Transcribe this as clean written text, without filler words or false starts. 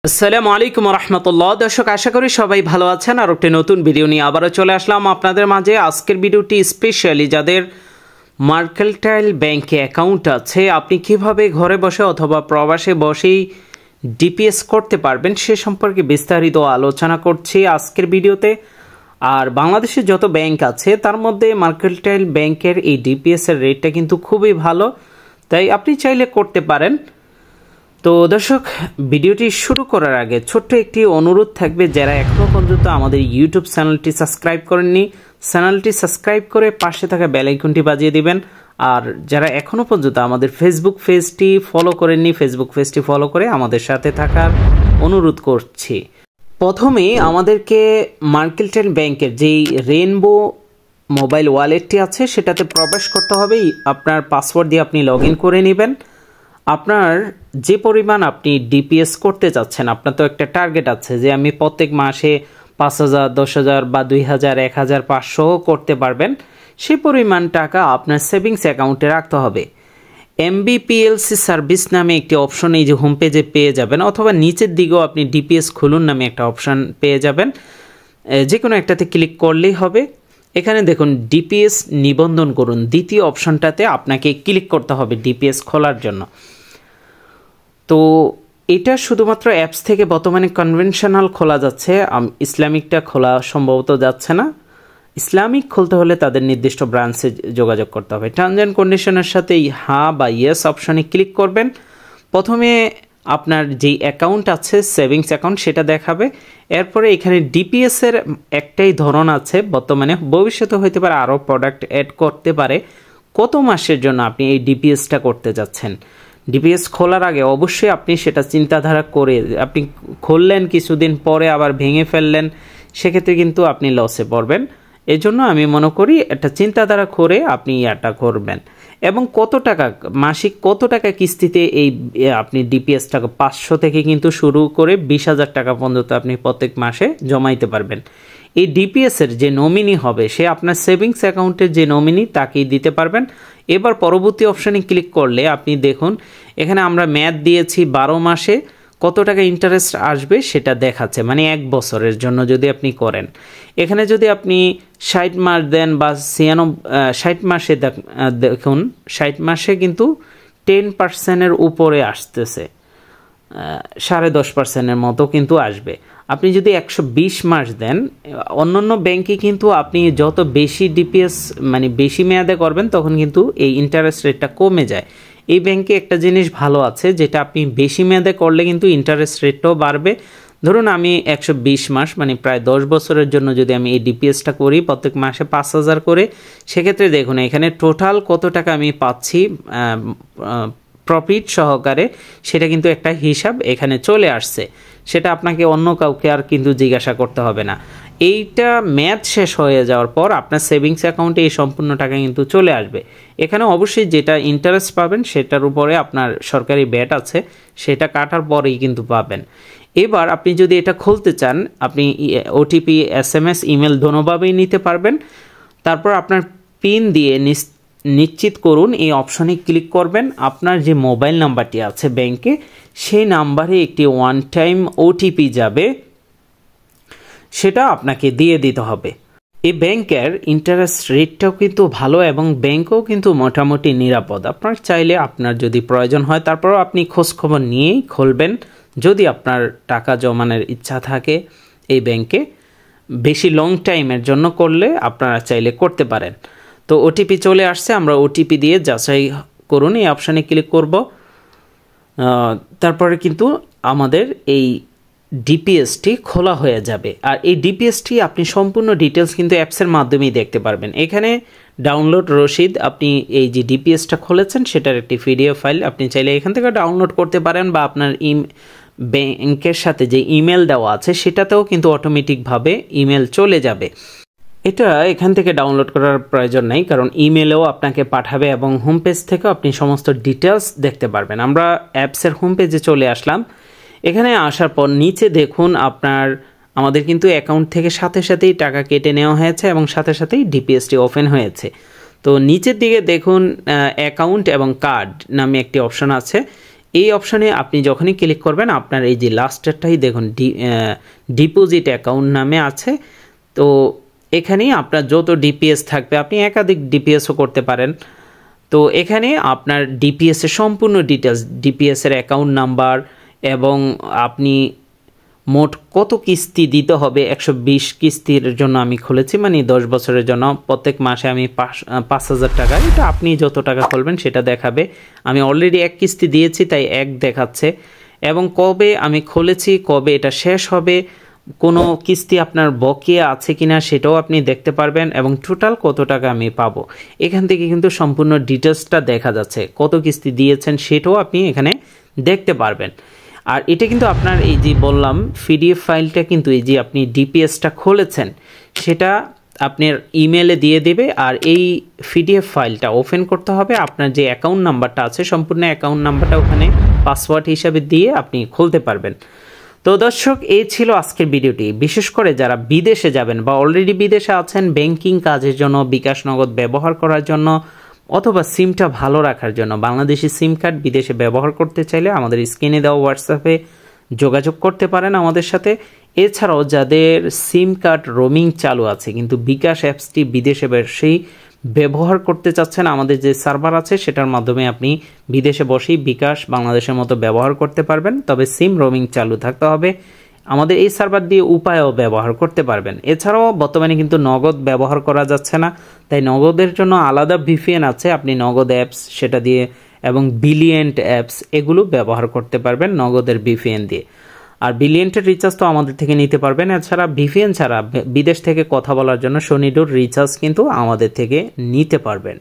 আসসালামু আলাইকুম রহমতুল্লাহ। দর্শক, আশা করি সবাই ভালো আছেন। আর একটি নতুন ভিডিও নিয়ে আবারও চলে আসলাম আপনাদের মাঝে। আজকের ভিডিওটি স্পেশালি যাদের মার্কেন্টাইল ব্যাংকে অ্যাকাউন্ট আছে, আপনি কিভাবে ঘরে বসে অথবা প্রবাসে বসেই ডিপিএস করতে পারবেন সে সম্পর্কে বিস্তারিত আলোচনা করছি আজকের ভিডিওতে। আর বাংলাদেশে যত ব্যাংক আছে তার মধ্যে মার্কেন্টাইল ব্যাংকের এই ডিপিএস এর রেটটা কিন্তু খুবই ভালো, তাই আপনি চাইলে করতে পারেন। তো দর্শক, ভিডিওটি শুরু করার আগে ছোট্ট একটি অনুরোধ থাকবে, যারা এখনও পর্যন্ত আমাদের ইউটিউব চ্যানেলটি সাবস্ক্রাইব করেননি, চ্যানেলটি সাবস্ক্রাইব করে পাশে থাকা বেল আইকনটি বাজিয়ে দিবেন। আর যারা এখনও পর্যন্ত আমাদের ফেসবুক পেজটি ফলো করেননি, ফেসবুক পেজটি ফলো করে আমাদের সাথে থাকার অনুরোধ করছি। প্রথমে আমাদেরকে মার্কেন্টাইল ব্যাংকের যেই রেইনবো মোবাইল ওয়ালেটটি আছে সেটাতে প্রবেশ করতে হবে। আপনার পাসওয়ার্ড দিয়ে আপনি লগ ইন করে নেবেন। আপনার যে পরিমাণ আপনি ডিপিএস করতে চাচ্ছেন, আপনার তো একটা টার্গেট আছে যে আমি প্রত্যেক মাসে 5,000, 10,000 বা 2,000, 1,000, 500 করতে পারবেন। সেই পরিমাণ টাকা আপনার সেভিংস অ্যাকাউন্টে রাখতে হবে। এমবিপিএলসি সার্ভিস নামে একটি অপশন এই যে হোম পেজে পেয়ে যাবেন, অথবা নিচের দিকেও আপনি ডিপিএস খুলুন নামে একটা অপশন পেয়ে যাবেন। যে কোনো একটাতে ক্লিক করলেই হবে। এখানে দেখুন ডিপিএস নিবন্ধন করুন, দ্বিতীয় অপশনটাতে আপনাকে ক্লিক করতে হবে ডিপিএস খোলার জন্য। তো এটা শুধুমাত্র অ্যাপস থেকে বর্তমানে কনভেনশনাল খোলা যাচ্ছে, ইসলামিকটা খোলা সম্ভবত যাচ্ছে না। ইসলামিক খুলতে হলে তাদের নির্দিষ্ট ব্রাঞ্চে যোগাযোগ করতে হবে। টার্মস অ্যান্ড কন্ডিশনের সাথে হ্যাঁ বা ইয়েস অপশনে ক্লিক করবেন। প্রথমে আপনার যেই অ্যাকাউন্ট আছে সেভিংস অ্যাকাউন্ট সেটা দেখাবে। এরপরে এখানে ডিপিএসের একটাই ধরন আছে বর্তমানে, ভবিষ্যতে হইতে পারে আরও প্রোডাক্ট অ্যাড করতে পারে। কত মাসের জন্য আপনি এই ডিপিএসটা করতে যাচ্ছেন, ডিপিএস খোলার আগে অবশ্যই আপনি সেটা চিন্তাধারা করে, আপনি খুললেন কিছুদিন পরে আবার ভেঙে ফেললেন, সেক্ষেত্রে কিন্তু আপনি লসে পড়বেন। এই জন্য আমি মনে করি একটা চিন্তাধারা করে আপনি ইয়াটা করবেন। এবং কত টাকা মাসিক, কত টাকা কিস্তিতে এই আপনি ডিপিএস টাকা 500 থেকে কিন্তু শুরু করে 20,000 টাকা পর্যন্ত আপনি প্রত্যেক মাসে জমাইতে পারবেন। এই ডিপিএসের যে নমিনি হবে সে আপনার সেভিংস অ্যাকাউন্টের যে নমিনি তাকেই দিতে পারবেন। এবার পরবর্তী অপশানে ক্লিক করলে আপনি দেখুন এখানে আমরা মেয়াদ দিয়েছি 12 মাসে, কত টাকা ইন্টারেস্ট আসবে সেটা দেখাচ্ছে, মানে 1 বছরের জন্য যদি আপনি করেন। এখানে যদি আপনি 60 মাস দেন বা 60 মাসে দেখুন 60 মাসে কিন্তু 10%-এর উপরে আসতেছে, 10.5%-এর মতো কিন্তু আসবে। আপনি যদি 120 মাস দেন, অন্যান্য ব্যাংকে কিন্তু আপনি যত বেশি ডিপিএস মানে বেশি মেয়াদে করবেন তখন কিন্তু এই ইন্টারেস্ট রেটটা কমে যায়। এই ব্যাংকে একটা জিনিস ভালো আছে, যেটা আপনি বেশি মেয়াদে করলে কিন্তু ইন্টারেস্ট রেটটাও বাড়বে। ধরুন আমি 120 মাস মানে প্রায় 10 বছরের জন্য যদি আমি এই ডিপিএসটা করি প্রত্যেক মাসে 5,000 করে, সেক্ষেত্রে দেখুন এখানে টোটাল কত টাকা আমি পাচ্ছি প্রফিট সহকারে, সেটা কিন্তু একটা হিসাব এখানে চলে আসছে। সেটা আপনাকে অন্য কাউকে আর কিন্তু জিজ্ঞাসা করতে হবে না। এইটা মেয়াদ শেষ হয়ে যাওয়ার পর আপনার সেভিংস অ্যাকাউন্টে এই সম্পূর্ণ টাকা কিন্তু চলে আসবে। এখানে অবশ্যই যেটা ইন্টারেস্ট পাবেন সেটার উপরে আপনার সরকারি ব্যাট আছে, সেটা কাটার পরেই কিন্তু পাবেন। এবার আপনি যদি এটা খুলতে চান, আপনি ওটিপি, SMS, ইমেল দোনোভাবেই নিতে পারবেন। তারপর আপনার পিন দিয়ে নিশ্চিত করুন, এই অপশনে ক্লিক করবেন। আপনার যে মোবাইল নাম্বারটি আছে ব্যাংকে, সেই নাম্বারে একটি ওয়ান টাইম ওটিপি যাবে, সেটা আপনাকে দিয়ে দিতে হবে। এই ব্যাংকের ইন্টারেস্ট রেটটাও কিন্তু ভালো এবং ব্যাংকও কিন্তু মোটামুটি নিরাপদ। আপনার চাইলে আপনার যদি প্রয়োজন হয় তারপরও আপনি খোঁজখবর নিয়েই খুলবেন, যদি আপনার টাকা জমানোর ইচ্ছা থাকে। এই ব্যাংকে বেশি লং টাইমের জন্য করলে আপনারা চাইলে করতে পারেন। তো ওটিপি চলে আসছে, আমরা ওটিপি দিয়ে যাচাই করুন এই অপশানে ক্লিক করব। তারপরে কিন্তু আমাদের এই ডিপিএসটি খোলা হয়ে যাবে। আর এই ডিপিএসটি আপনি সম্পূর্ণ ডিটেলস কিন্তু অ্যাপসের মাধ্যমেই দেখতে পারবেন। এখানে ডাউনলোড রসিদ, আপনি এই যে ডিপিএসটা খুলেছেন সেটার একটি পিডিএফ ফাইল আপনি চাইলে এখান থেকে ডাউনলোড করতে পারেন, বা আপনার ব্যাংকের সাথে যে ইমেল দেওয়া আছে সেটাতেও কিন্তু অটোমেটিকভাবে ইমেল চলে যাবে। এটা এখান থেকে ডাউনলোড করার প্রয়োজন নেই, কারণ ইমেলেও আপনাকে পাঠাবে এবং হোম পেজ থেকেও আপনি সমস্ত ডিটেলস দেখতে পারবেন। আমরা অ্যাপসের হোম পেজে চলে আসলাম। এখানে আসার পর নিচে দেখুন আমাদের কিন্তু অ্যাকাউন্ট থেকে সাথে সাথেই টাকা কেটে নেওয়া হয়েছে এবং সাথে সাথেই ডিপিএসটি ওপেন হয়েছে। তো নিচের দিকে দেখুন অ্যাকাউন্ট এবং কার্ড নামে একটি অপশন আছে। এই অপশানে আপনি যখনই ক্লিক করবেন আপনার এই যে লাস্টেরটাই দেখুন ডিপোজিট অ্যাকাউন্ট নামে আছে। তো এখানেই আপনার যত ডিপিএস থাকবে, আপনি একাধিক ডিপিএসও করতে পারেন। তো এখানে আপনার ডিপিএসের সম্পূর্ণ ডিটেলস, ডিপিএসের অ্যাকাউন্ট নাম্বার এবং আপনি মোট কত কিস্তি দিতে হবে, 120 কিস্তির জন্য আমি খুলেছি, মানে 10 বছরের জন্য প্রত্যেক মাসে আমি 5,000 টাকা, এটা আপনি যত টাকা খুলবেন সেটা দেখাবে। আমি অলরেডি এক কিস্তি দিয়েছি তাই এক দেখাচ্ছে, এবং কবে আমি খুলেছি, কবে এটা শেষ হবে, কোনো কিস্তি আপনার বকেয়া আছে কিনা সেটাও আপনি দেখতে পারবেন, এবং টোটাল কত টাকা আমি পাবো এখান থেকে কিন্তু সম্পূর্ণ ডিটেলসটা দেখা যাচ্ছে। কত কিস্তি দিয়েছেন সেটাও আপনি এখানে দেখতে পারবেন। আর এটা কিন্তু আপনার এই যে বললাম পিডিএফ ফাইলটা কিন্তু এই যে আপনি ডিপিএসটা খুলেছেন সেটা আপনার ইমেলে দিয়ে দেবে, আর এই পিডিএফ ফাইলটা ওপেন করতে হবে আপনার যে অ্যাকাউন্ট নাম্বারটা আছে, সম্পূর্ণ অ্যাকাউন্ট নাম্বারটা ওখানে পাসওয়ার্ড হিসাবে দিয়ে আপনি খুলতে পারবেন। তো দর্শক, এই ছিল আজকের ভিডিওটি। বিশেষ করে যারা বিদেশে যাবেন বা অলরেডি বিদেশে আছেন ব্যাংকিং কাজের জন্য, বিকাশ নগদ ব্যবহার করার জন্য, অথবা সিমটা ভালো রাখার জন্য, বাংলাদেশি সিম কার্ড বিদেশে ব্যবহার করতে চাইলে আমাদের স্ক্রিনে দেওয়া হোয়াটসঅ্যাপে যোগাযোগ করতে পারেন আমাদের সাথে। এছাড়াও যাদের সিম কার্ড রোমিং চালু আছে কিন্তু বিকাশ অ্যাপসটি বিদেশে বসেই ব্যবহার করতে চাচ্ছেন, আমাদের যে সার্ভার আছে সেটার মাধ্যমে আপনি বিদেশে বসেই বিকাশ বাংলাদেশের মতো ব্যবহার করতে পারবেন, তবে সিম রোমিং চালু থাকতে হবে। আমাদের এই সার্ভার দিয়ে উপায়ও ব্যবহার করতে পারবেন। এছাড়াও বর্তমানে কিন্তু নগদ ব্যবহার করা যাচ্ছে না, তাই নগদের জন্য আলাদা ভিপিএন আছে, আপনি নগদ অ্যাপস সেটা দিয়ে এবং বিলিয়েন্ট অ্যাপস এগুলো ব্যবহার করতে পারবেন নগদের ভিপিএন দিয়ে। আর বিলিয়েন্টের রিচার্জ তো আমাদের থেকে নিতে পারবেন। এছাড়া ভিপিএন ছাড়া বিদেশ থেকে কথা বলার জন্য শনিডোর রিচার্জ কিন্তু আমাদের থেকে নিতে পারবেন।